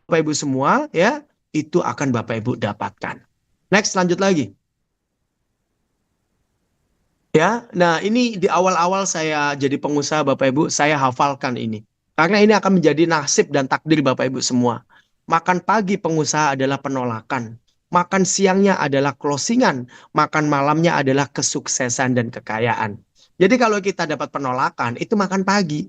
Bapak Ibu semua ya, itu akan Bapak Ibu dapatkan. Next, lanjut lagi. Ya, nah ini di awal-awal saya jadi pengusaha Bapak Ibu, saya hafalkan ini. Karena ini akan menjadi nasib dan takdir Bapak Ibu semua. Makan pagi pengusaha adalah penolakan. Makan siangnya adalah closingan. Makan malamnya adalah kesuksesan dan kekayaan. Jadi kalau kita dapat penolakan, itu makan pagi.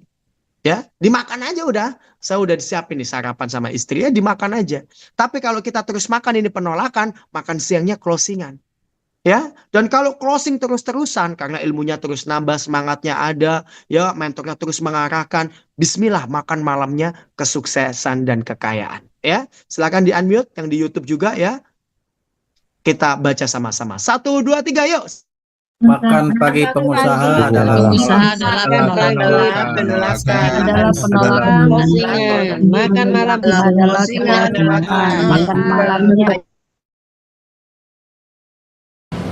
Ya, dimakan aja udah. Saya udah disiapin nih sarapan sama istri, ya dimakan aja. Tapi kalau kita terus makan ini penolakan, makan siangnya closingan. Ya, dan kalau closing terus-terusan karena ilmunya terus nambah, semangatnya ada, ya mentornya terus mengarahkan, bismillah makan malamnya kesuksesan dan kekayaan. Ya, silakan di unmute yang di YouTube juga ya. Kita baca sama-sama. 1, 2, 3, yuk. Makan pagi pengusaha adalah penolakan. Makan malam adalah makan malamnya.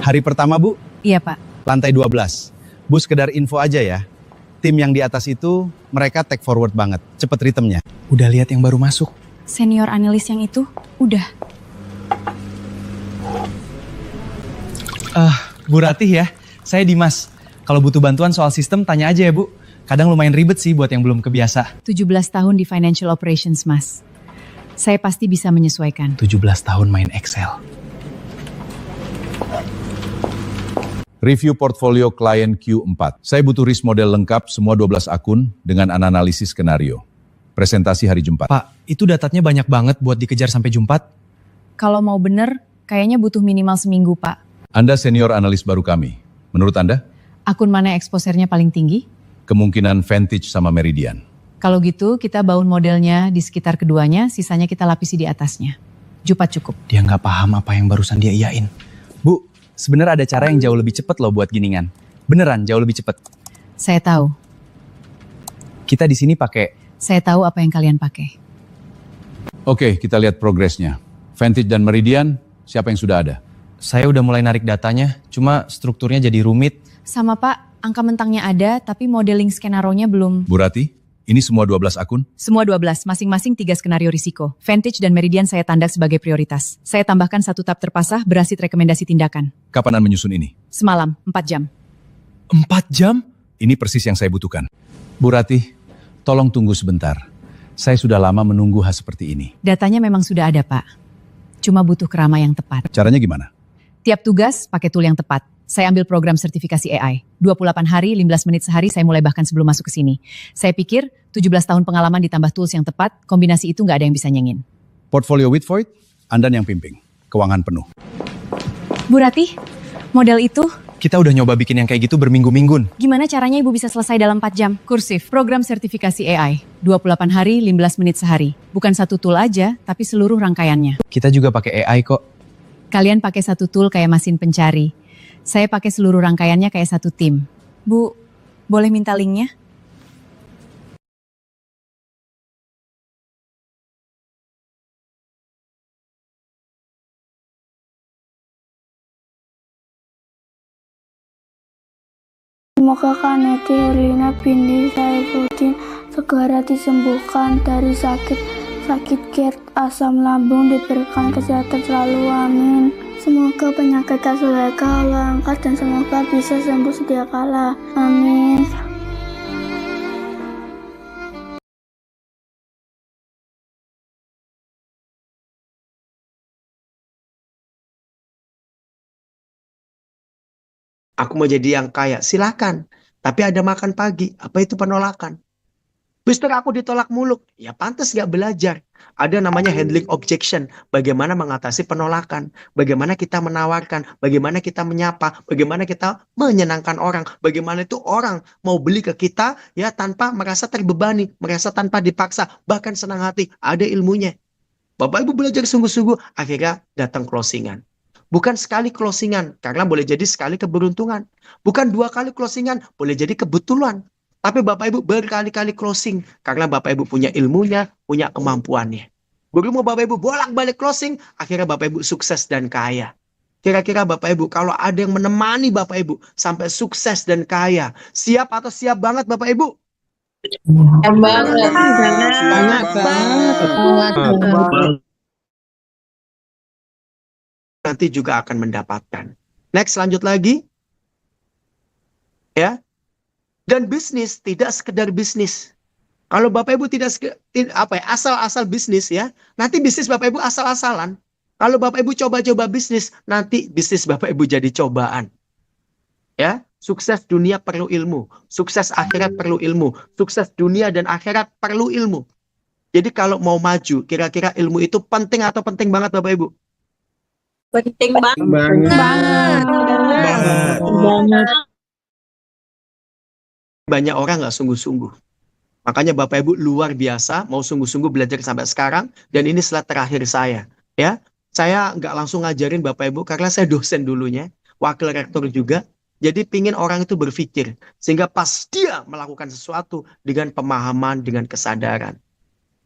Hari pertama, Bu? Iya, Pak. Lantai 12. Bu, sekedar info aja ya. Tim yang di atas itu, mereka take forward banget. Cepet ritmenya. Udah lihat yang baru masuk? Senior analis yang itu? Udah. Bu Ratih ya. Saya Dimas. Kalau butuh bantuan soal sistem, tanya aja ya, Bu. Kadang lumayan ribet sih buat yang belum kebiasa. 17 tahun di financial operations, Mas. Saya pasti bisa menyesuaikan. 17 tahun main Excel. Review portfolio klien Q4. Saya butuh risk model lengkap semua 12 akun dengan analisis skenario. Presentasi hari Jumat. Pak, itu datanya banyak banget buat dikejar sampai Jumat. Kalau mau bener, kayaknya butuh minimal seminggu, Pak. Anda senior analis baru kami. Menurut Anda? Akun mana exposernya paling tinggi? Kemungkinan Vantage sama Meridian. Kalau gitu, kita bangun modelnya di sekitar keduanya, sisanya kita lapisi di atasnya. Jumat cukup. Dia nggak paham apa yang barusan dia iyain. Bu, sebenarnya ada cara yang jauh lebih cepat loh buat giningan. Beneran jauh lebih cepat. Saya tahu. Kita di sini pakai. Saya tahu apa yang kalian pakai. Oke, kita lihat progresnya. Vantage dan Meridian, siapa yang sudah ada? Saya udah mulai narik datanya, cuma strukturnya jadi rumit. Sama Pak, angka mentangnya ada, tapi modeling skenario-nya belum. Bu Rati, ini semua 12 akun? Semua 12, masing-masing 3 skenario risiko. Vantage dan Meridian saya tanda sebagai prioritas. Saya tambahkan 1 tab terpasah, berasit rekomendasi tindakan. Kapan Anda menyusun ini? Semalam, 4 jam. 4 jam? Ini persis yang saya butuhkan. Bu Rati, tolong tunggu sebentar. Saya sudah lama menunggu hal seperti ini. Datanya memang sudah ada, Pak. Cuma butuh kerama yang tepat. Caranya gimana? Tiap tugas pakai tool yang tepat. Saya ambil program sertifikasi AI. 28 hari, 15 menit sehari saya mulai bahkan sebelum masuk ke sini. Saya pikir 17 tahun pengalaman ditambah tools yang tepat, kombinasi itu nggak ada yang bisa nyengin. Portfolio Whitford, Anda yang pimping. Keuangan penuh. Bu Ratih, model itu Kita udah nyoba bikin yang kayak gitu berminggu-minggun. gimana caranya Ibu bisa selesai dalam 4 jam? Kursif, program sertifikasi AI. 28 hari, 15 menit sehari. Bukan satu tool aja, tapi seluruh rangkaiannya. Kita juga pakai AI kok. Kalian pakai satu tool kayak mesin pencari. Saya pakai seluruh rangkaiannya kayak satu tim. Bu, boleh minta linknya? Semoga Kanedi Herlina binti Saifuddin segera disembuhkan dari sakit GERD, asam lambung, diberikan kesehatan selalu, amin. Semoga penyakit Kak Zulaikha Allah angkat dan semoga bisa sembuh sedia kala, amin. Aku mau jadi yang kaya, silakan. Tapi ada makan pagi, apa itu penolakan? Mister aku ditolak muluk, ya pantas gak belajar. Ada namanya handling objection, bagaimana mengatasi penolakan, bagaimana kita menawarkan, bagaimana kita menyapa, bagaimana kita menyenangkan orang, bagaimana itu orang mau beli ke kita ya tanpa merasa terbebani, merasa tanpa dipaksa, bahkan senang hati, ada ilmunya. Bapak Ibu belajar sungguh-sungguh, akhirnya datang closingan. Bukan sekali closingan, karena boleh jadi sekali keberuntungan. Bukan 2 kali closingan, boleh jadi kebetulan. Tapi Bapak Ibu berkali-kali closing, karena Bapak Ibu punya ilmunya, punya kemampuannya. Guru mau Bapak Ibu bolak-balik closing, akhirnya Bapak Ibu sukses dan kaya. Kira-kira Bapak Ibu, kalau ada yang menemani Bapak Ibu sampai sukses dan kaya, siap atau siap banget Bapak Ibu? Banget. Sangat banget. Nanti juga akan mendapatkan. Next, lanjut lagi. Ya. Dan bisnis tidak sekedar bisnis. Kalau Bapak Ibu asal-asal bisnis ya, nanti bisnis Bapak Ibu asal-asalan. Kalau Bapak Ibu coba-coba bisnis, nanti bisnis Bapak Ibu jadi cobaan. Ya, sukses dunia perlu ilmu, sukses akhirat perlu ilmu, sukses dunia dan akhirat perlu ilmu. Jadi kalau mau maju, kira-kira ilmu itu penting atau penting banget Bapak Ibu? Penting banget. Banyak orang nggak sungguh-sungguh. Makanya Bapak Ibu luar biasa, mau sungguh-sungguh belajar sampai sekarang, dan ini slide terakhir saya. Ya, saya nggak langsung ngajarin Bapak Ibu, karena saya dosen dulunya, wakil rektor juga. Jadi pingin orang itu berpikir, sehingga pas dia melakukan sesuatu dengan pemahaman, dengan kesadaran.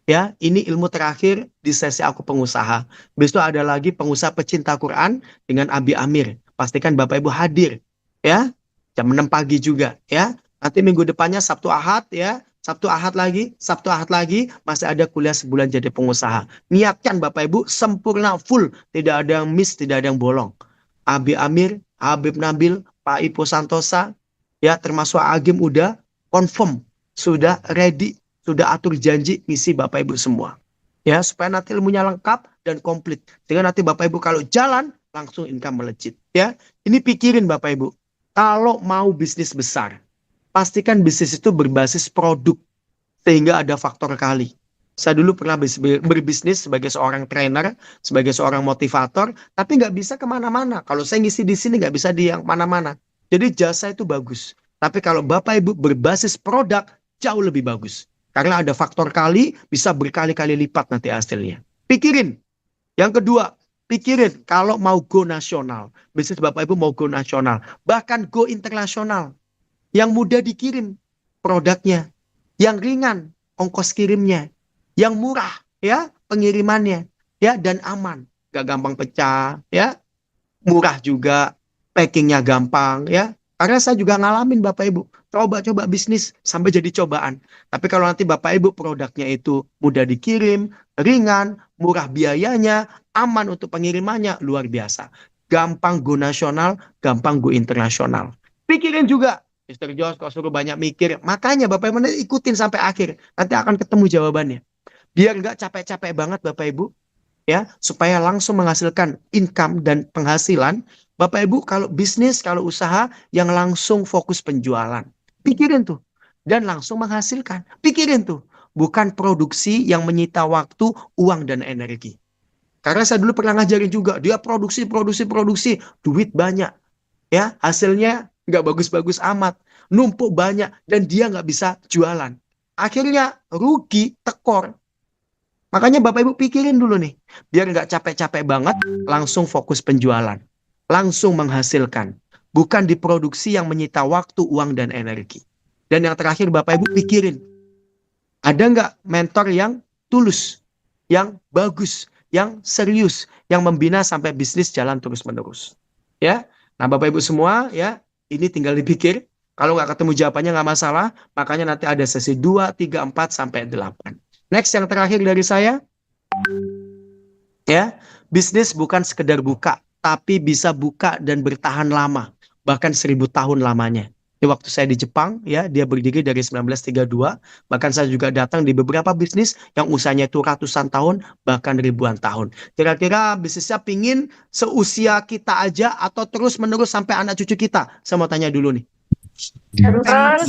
Ya, ini ilmu terakhir di sesi aku pengusaha. Besok ada lagi pengusaha pecinta Quran dengan Abi Amir. Pastikan Bapak Ibu hadir. Ya, jam 6 pagi juga. Ya, nanti minggu depannya Sabtu Ahad ya. Sabtu Ahad lagi masih ada kuliah sebulan jadi pengusaha. Niatkan Bapak Ibu sempurna full, tidak ada yang miss, tidak ada yang bolong. Abi Amir, Habib Nabil, Pak Ipo Santosa, ya termasuk Agim udah confirm, sudah ready, sudah atur janji misi Bapak Ibu semua. Ya, supaya nanti ilmunya lengkap dan komplit. Sehingga nanti Bapak Ibu kalau jalan langsung income melejit. Ya, ini pikirin Bapak Ibu. Kalau mau bisnis besar, pastikan bisnis itu berbasis produk, sehingga ada faktor kali. Saya dulu pernah berbisnis sebagai seorang trainer, sebagai seorang motivator, tapi nggak bisa kemana-mana. Kalau saya ngisi di sini nggak bisa di yang mana-mana. Jadi jasa itu bagus. Tapi kalau Bapak Ibu berbasis produk, jauh lebih bagus. Karena ada faktor kali, bisa berkali-kali lipat nanti hasilnya. Pikirin. Yang kedua, pikirin kalau mau go nasional. Bisnis Bapak Ibu mau go nasional. Bahkan go internasional. Yang mudah dikirim produknya. Yang ringan ongkos kirimnya. Yang murah ya pengirimannya. Ya, dan aman. Gak gampang pecah ya. Murah juga. Packingnya gampang ya. Karena saya juga ngalamin Bapak Ibu. Coba-coba bisnis sampai jadi cobaan. Tapi kalau nanti Bapak Ibu produknya itu mudah dikirim, ringan, murah biayanya, aman untuk pengirimannya, luar biasa. Gampang go nasional, gampang go internasional. Pikirin juga. Mr. Jos kalau suruh banyak mikir. Makanya Bapak Ibu ikutin sampai akhir. Nanti akan ketemu jawabannya. Biar nggak capek-capek banget Bapak Ibu. Ya, supaya langsung menghasilkan income dan penghasilan. Bapak Ibu kalau bisnis, kalau usaha yang langsung fokus penjualan. Pikirin tuh. Dan langsung menghasilkan. Pikirin tuh. Bukan produksi yang menyita waktu, uang, dan energi. Karena saya dulu pernah ngajarin juga. Dia produksi. Duit banyak. Ya, hasilnya nggak bagus-bagus amat. Numpuk banyak. Dan dia nggak bisa jualan. Akhirnya rugi, tekor. Makanya Bapak Ibu pikirin dulu nih. Biar nggak capek-capek banget, langsung fokus penjualan. Langsung menghasilkan. Bukan diproduksi yang menyita waktu, uang, dan energi. Dan yang terakhir Bapak Ibu pikirin. Ada nggak mentor yang tulus, yang bagus, yang serius, yang membina sampai bisnis jalan terus-menerus. Ya, nah Bapak Ibu semua ya, ini tinggal dipikir. Kalau nggak ketemu jawabannya nggak masalah, makanya nanti ada sesi 2, 3, 4, sampai 8. Next yang terakhir dari saya. Ya, bisnis bukan sekedar buka, tapi bisa buka dan bertahan lama. Bahkan 1000 tahun lamanya. Di waktu saya di Jepang, ya, dia berdiri dari 1932. Bahkan saya juga datang di beberapa bisnis yang usianya itu ratusan tahun, bahkan ribuan tahun. Kira-kira bisnisnya pingin seusia kita aja atau terus-menerus sampai anak cucu kita? Saya mau tanya dulu nih. Terus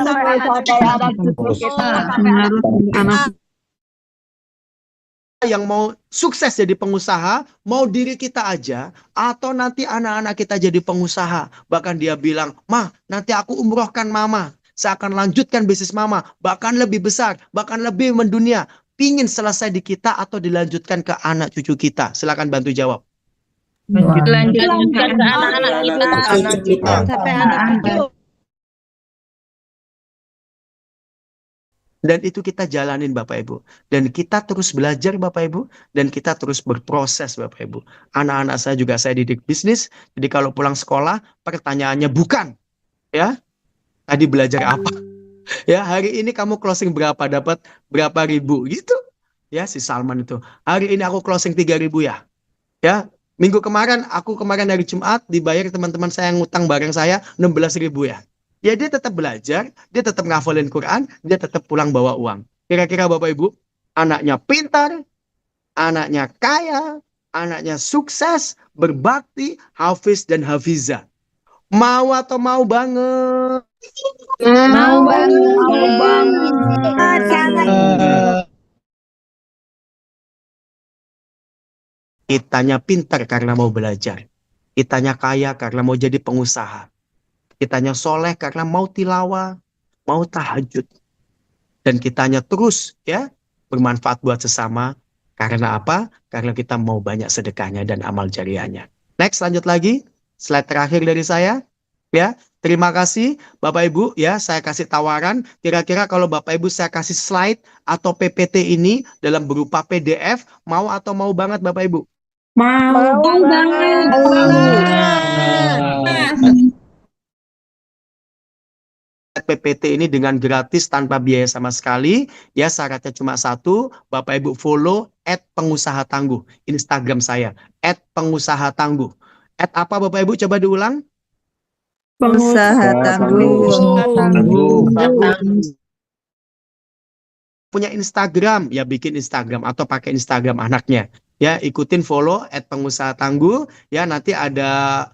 sampai anak cucu kita. Yang mau sukses jadi pengusaha, mau diri kita aja, atau nanti anak-anak kita jadi pengusaha. Bahkan dia bilang, "Mah, nanti aku umrohkan mama. Saya akan lanjutkan bisnis mama, bahkan lebih besar, bahkan lebih mendunia." Pingin selesai di kita atau dilanjutkan ke anak cucu kita? Silakan bantu jawab. Lanjutkan ke anak-anak kita. Sampai anak cucu. Dan itu kita jalanin Bapak Ibu. Dan kita terus belajar Bapak Ibu. Dan kita terus berproses Bapak Ibu. Anak-anak saya juga saya didik bisnis. Jadi kalau pulang sekolah pertanyaannya bukan. Ya. Tadi belajar apa? Ya, hari ini kamu closing berapa? Dapat berapa ribu gitu. Ya, si Salman itu. Hari ini aku closing 3.000 ya. Ya, minggu kemarin hari Jumat dibayar teman-teman saya yang ngutang bareng saya 16.000 ya. Ya dia tetap belajar, dia tetap ngafalin Quran, dia tetap pulang bawa uang. Kira-kira Bapak Ibu, anaknya pintar, anaknya kaya, anaknya sukses, berbakti, hafiz dan hafiza. Mau atau mau banget? Mau banget. Kitanya pintar karena mau belajar. Kitanya kaya karena mau jadi pengusaha. Kitanya soleh karena mau tilawah, mau tahajud. Dan kitanya terus ya bermanfaat buat sesama. Karena apa? Karena kita mau banyak sedekahnya dan amal jariahnya. Next, lanjut lagi. Slide terakhir dari saya. Ya, terima kasih Bapak Ibu. Ya, saya kasih tawaran. Kira-kira kalau Bapak Ibu saya kasih slide atau PPT ini dalam berupa PDF, mau atau mau banget Bapak Ibu? Mau banget. PPT ini dengan gratis tanpa biaya sama sekali. Ya, syaratnya cuma satu. Bapak Ibu follow @pengusahatangguh Instagram saya @pengusahatangguh. Apa Bapak Ibu, coba diulang? Pengusaha tangguh. Punya Instagram, ya bikin Instagram atau pakai Instagram anaknya. Ya, ikutin follow @pengusahatangguh. Ya, nanti ada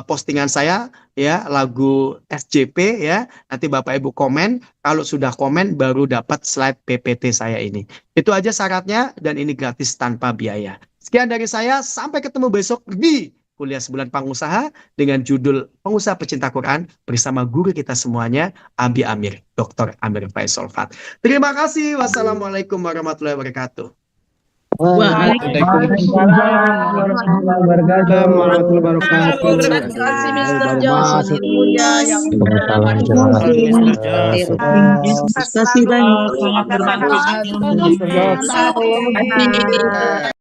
postingan saya ya, lagu SJP ya. Nanti Bapak Ibu komen, kalau sudah komen baru dapat slide PPT saya ini. Itu aja syaratnya dan ini gratis tanpa biaya. Sekian dari saya, sampai ketemu besok di Kuliah Sebulan Pengusaha dengan judul Pengusaha Pecinta Quran bersama guru kita semuanya, Abi Amir, Dr. Amir Faisal Fat. Terima kasih. Wassalamualaikum warahmatullahi wabarakatuh. Waalaikumsalam warahmatullahi wabarakatuh. Terima kasih Mr. John. Ilmunya yang Terima kasih banyak. sangat bermanfaat.